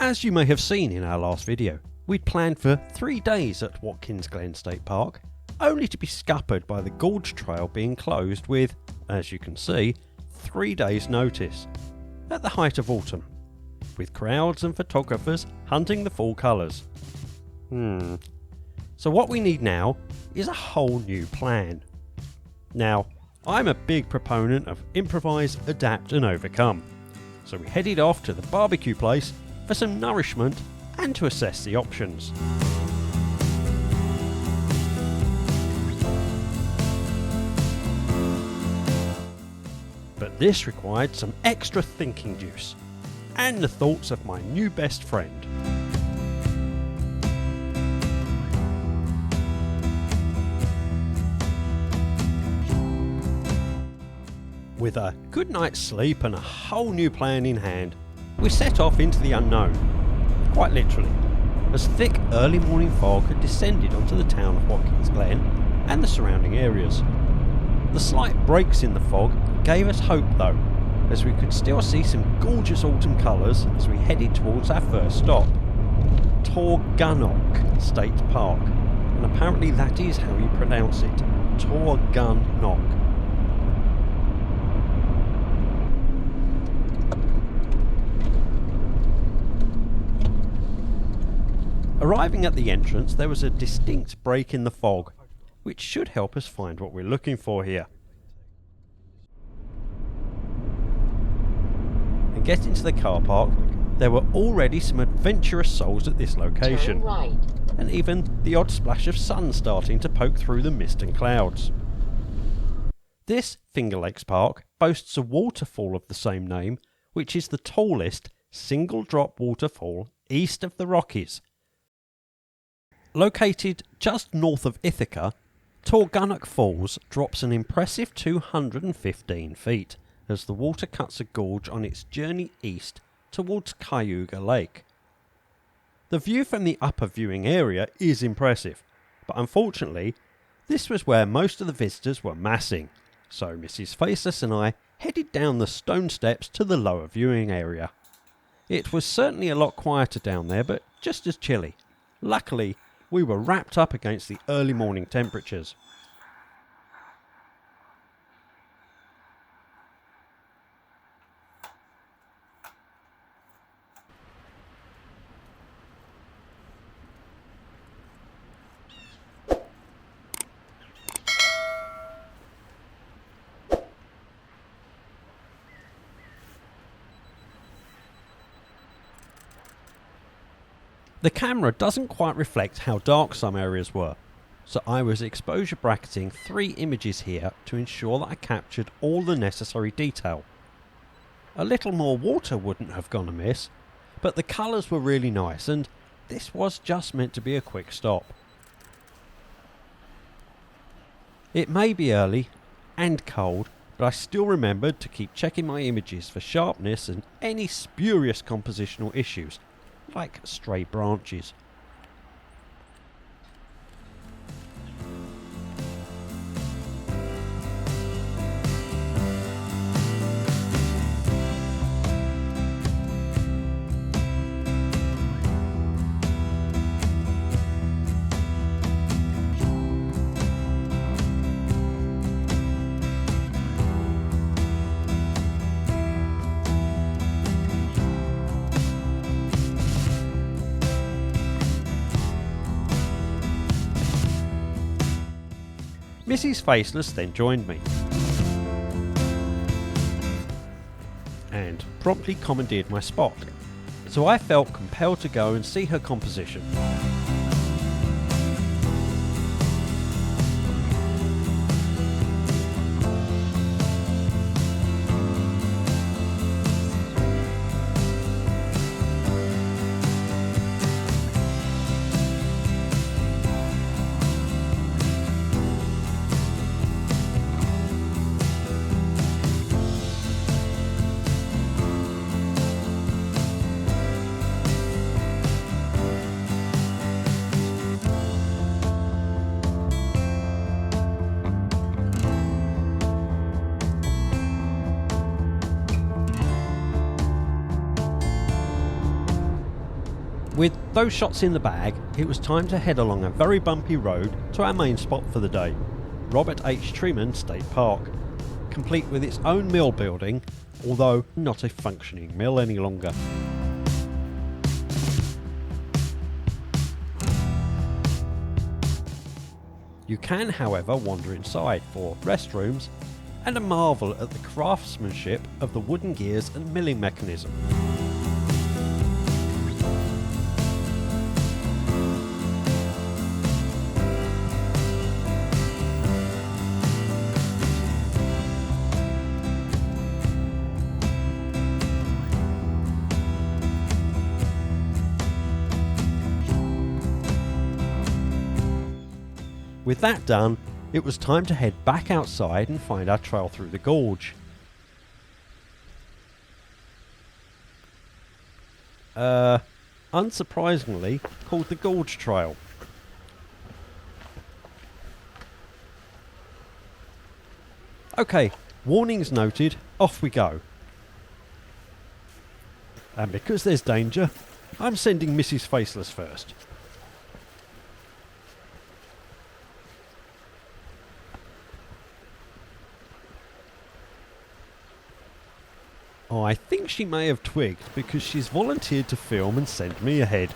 As you may have seen in our last video, we'd planned for 3 days at Watkins Glen State Park, only to be scuppered by the Gorge Trail being closed with, as you can see, 3 days notice, at the height of autumn, with crowds and photographers hunting the fall colours. So what we need now is a whole new plan. Now, I'm a big proponent of improvise, adapt and overcome, so we headed off to the barbecue place for some nourishment and to assess the options. But this required some extra thinking juice, and the thoughts of my new best friend. With a good night's sleep and a whole new plan in hand, we set off into the unknown, quite literally, as thick early morning fog had descended onto the town of Watkins Glen and the surrounding areas. The slight breaks in the fog gave us hope though, as we could still see some gorgeous autumn colours as we headed towards our first stop, Torgunnock State Park, and apparently that is how you pronounce it, Torgunnock. Arriving at the entrance, there was a distinct break in the fog, which should help us find what we're looking for here. And getting to the car park, there were already some adventurous souls at this location, Turn right. and even the odd splash of sun starting to poke through the mist and clouds. This Finger Lakes Park boasts a waterfall of the same name, which is the tallest single drop waterfall east of the Rockies. Located just north of Ithaca, Torgunnock Falls drops an impressive 215 feet as the water cuts a gorge on its journey east towards Cayuga Lake. The view from the upper viewing area is impressive, but unfortunately this was where most of the visitors were massing, so Mrs. Faceless and I headed down the stone steps to the lower viewing area. It was certainly a lot quieter down there, but just as chilly. Luckily, we were wrapped up against the early morning temperatures. The camera doesn't quite reflect how dark some areas were, so I was exposure bracketing 3 images here to ensure that I captured all the necessary detail. A little more water wouldn't have gone amiss, but the colours were really nice and this was just meant to be a quick stop. It may be early and cold, but I still remembered to keep checking my images for sharpness and any spurious compositional issues, like stray branches. Mrs. Faceless then joined me and promptly commandeered my spot, so I felt compelled to go and see her composition. With those shots in the bag, it was time to head along a very bumpy road to our main spot for the day, RobertHTreman State Park, complete with its own mill building, although not a functioning mill any longer. You can, however, wander inside for restrooms and a marvel at the craftsmanship of the wooden gears and milling mechanism. With that done, it was time to head back outside and find our trail through the gorge. Unsurprisingly, called the Gorge Trail. Okay, warnings noted, off we go. And because there's danger, I'm sending Mrs. Faceless first. Oh, I think she may have twigged because she's volunteered to film and send me ahead.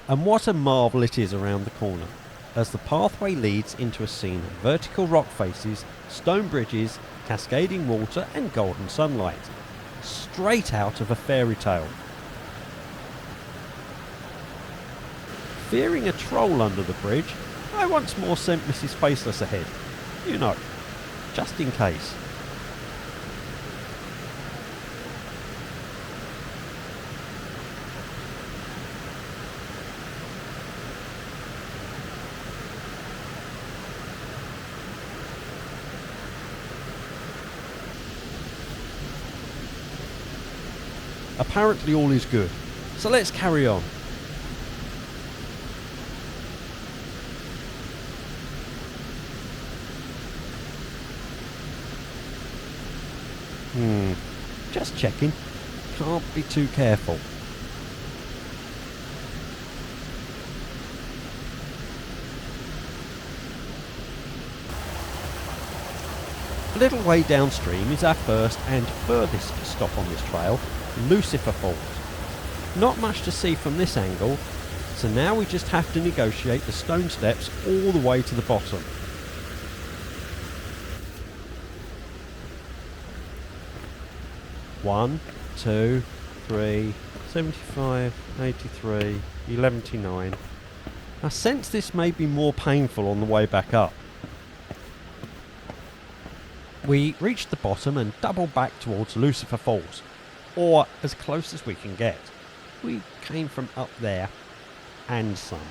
And what a marvel it is around the corner, as the pathway leads into a scene of vertical rock faces, stone bridges, cascading water and golden sunlight. Straight out of a fairy tale. Fearing a troll under the bridge, I once more sent Mrs. Faceless ahead. You know, just in case. Apparently all is good, so let's carry on. Just checking. Can't be too careful. A little way downstream is our first and furthest stop on this trail, Waterfalls. Not much to see from this angle, so now we just have to negotiate the stone steps all the way to the bottom. One, 2, 3, 75, 83, 119. I sense this may be more painful on the way back up. We reach the bottom and double back towards Waterfalls, or as close as we can get. We came from up there, and some.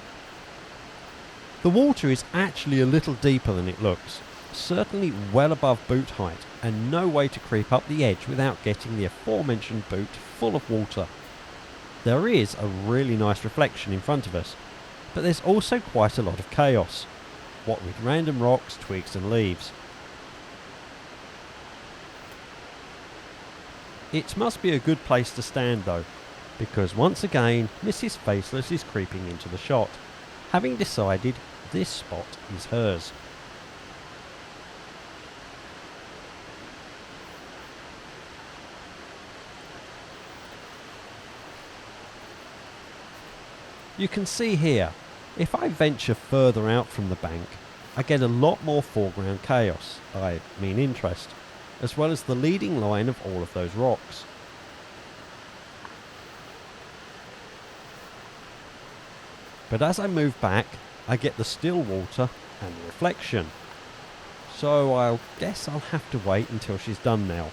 The water is actually a little deeper than it looks, certainly well above boot height, and no way to creep up the edge without getting the aforementioned boot full of water. There is a really nice reflection in front of us, but there's also quite a lot of chaos, what with random rocks, twigs and leaves. It must be a good place to stand though, because once again Mrs. Faceless is creeping into the shot, having decided this spot is hers. You can see here, if I venture further out from the bank, I get a lot more foreground chaos, I mean interest, as well as the leading line of all of those rocks. But as I move back, I get the still water and the reflection. So I guess I'll have to wait until she's done now.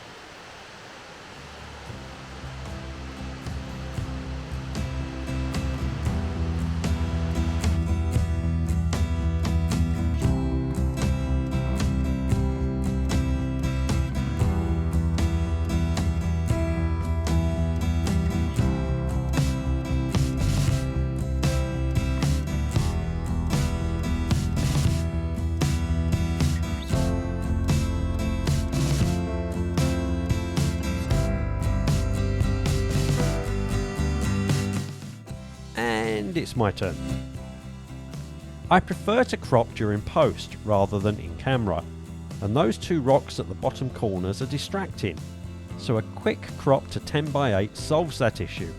and it's my turn. I prefer to crop during post rather than in camera, and those two rocks at the bottom corners are distracting, so a quick crop to 10x8 solves that issue,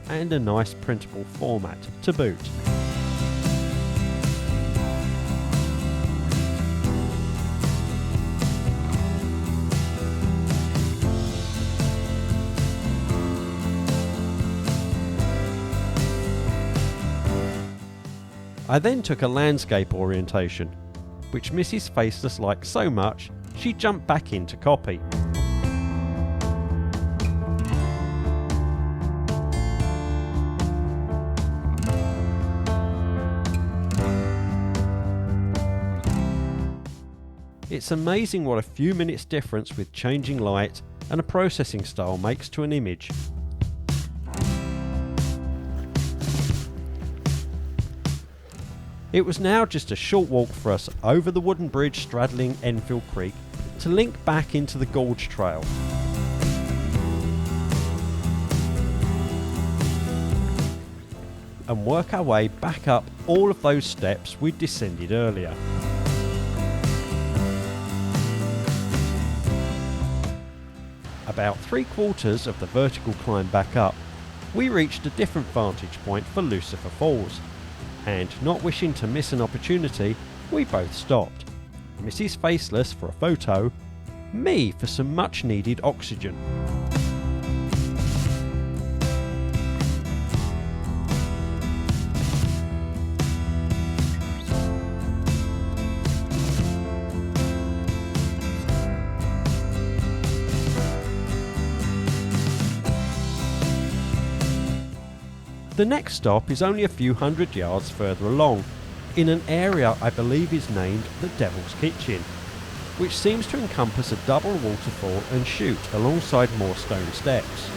and a nice printable format to boot. I then took a landscape orientation, which Mrs. Faceless liked so much she jumped back in to copy. It's amazing what a few minutes difference with changing light and a processing style makes to an image. It was now just a short walk for us over the wooden bridge straddling Enfield Creek to link back into the Gorge Trail. And work our way back up all of those steps we'd descended earlier. About 3/4 of the vertical climb back up, we reached a different vantage point for Lucifer Falls. And not wishing to miss an opportunity, we both stopped. Mrs. Faceless for a photo, me for some much needed oxygen. The next stop is only a few hundred yards further along, in an area I believe is named the Devil's Kitchen, which seems to encompass a double waterfall and chute alongside more stone steps.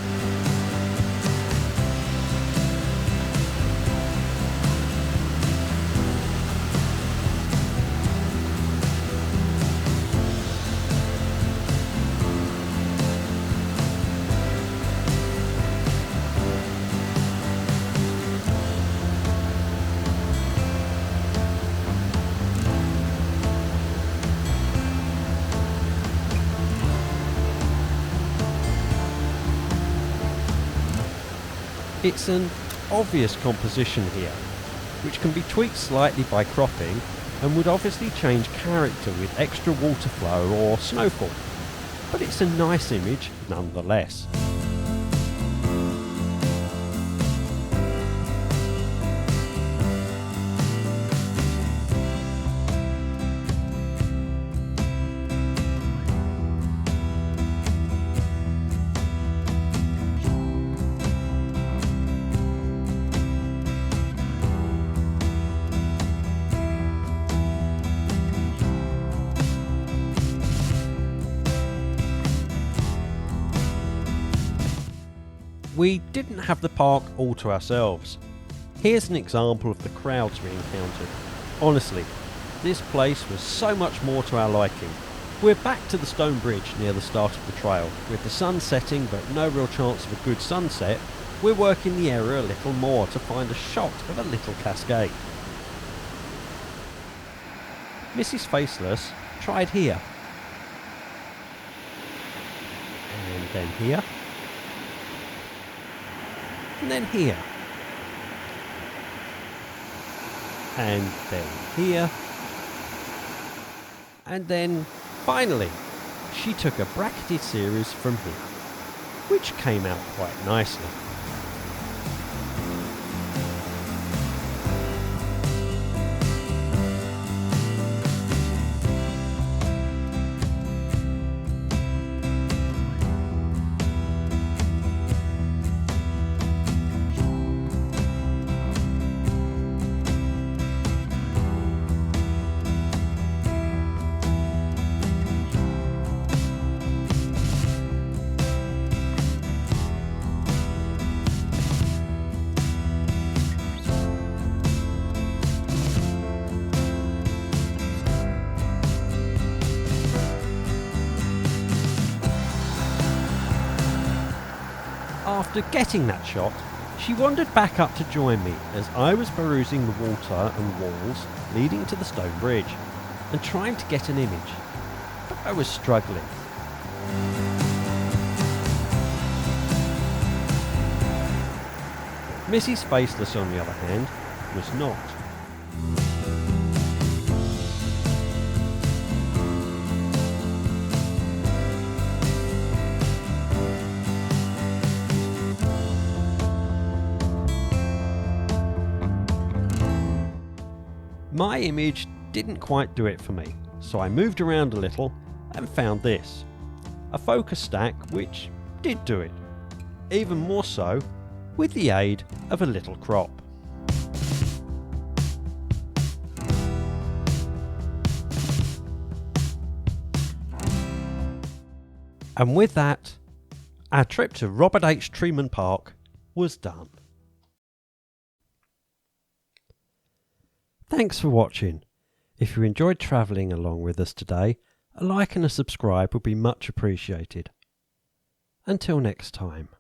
It's an obvious composition here, which can be tweaked slightly by cropping and would obviously change character with extra water flow or snowfall, but it's a nice image nonetheless. We didn't have the park all to ourselves. Here's an example of the crowds we encountered. Honestly, this place was so much more to our liking. We're back to the stone bridge near the start of the trail. With the sun setting but no real chance of a good sunset, we're working the area a little more to find a shot of a little cascade. Mrs. Faceless tried here. And then here. And then here. And then here. And then, finally, she took a bracketed series from here, which came out quite nicely. After getting that shot, She wandered back up to join me as I was perusing the water and walls leading to the stone bridge and trying to get an image, but I was struggling. Mrs. Faceless, on the other hand, was not. My image didn't quite do it for me, so I moved around a little and found this. A focus stack which did do it. Even more so, with the aid of a little crop. And with that, our trip to RobertHTreman Park was done. Thanks for watching. If you enjoyed travelling along with us today, a like and a subscribe would be much appreciated. Until next time.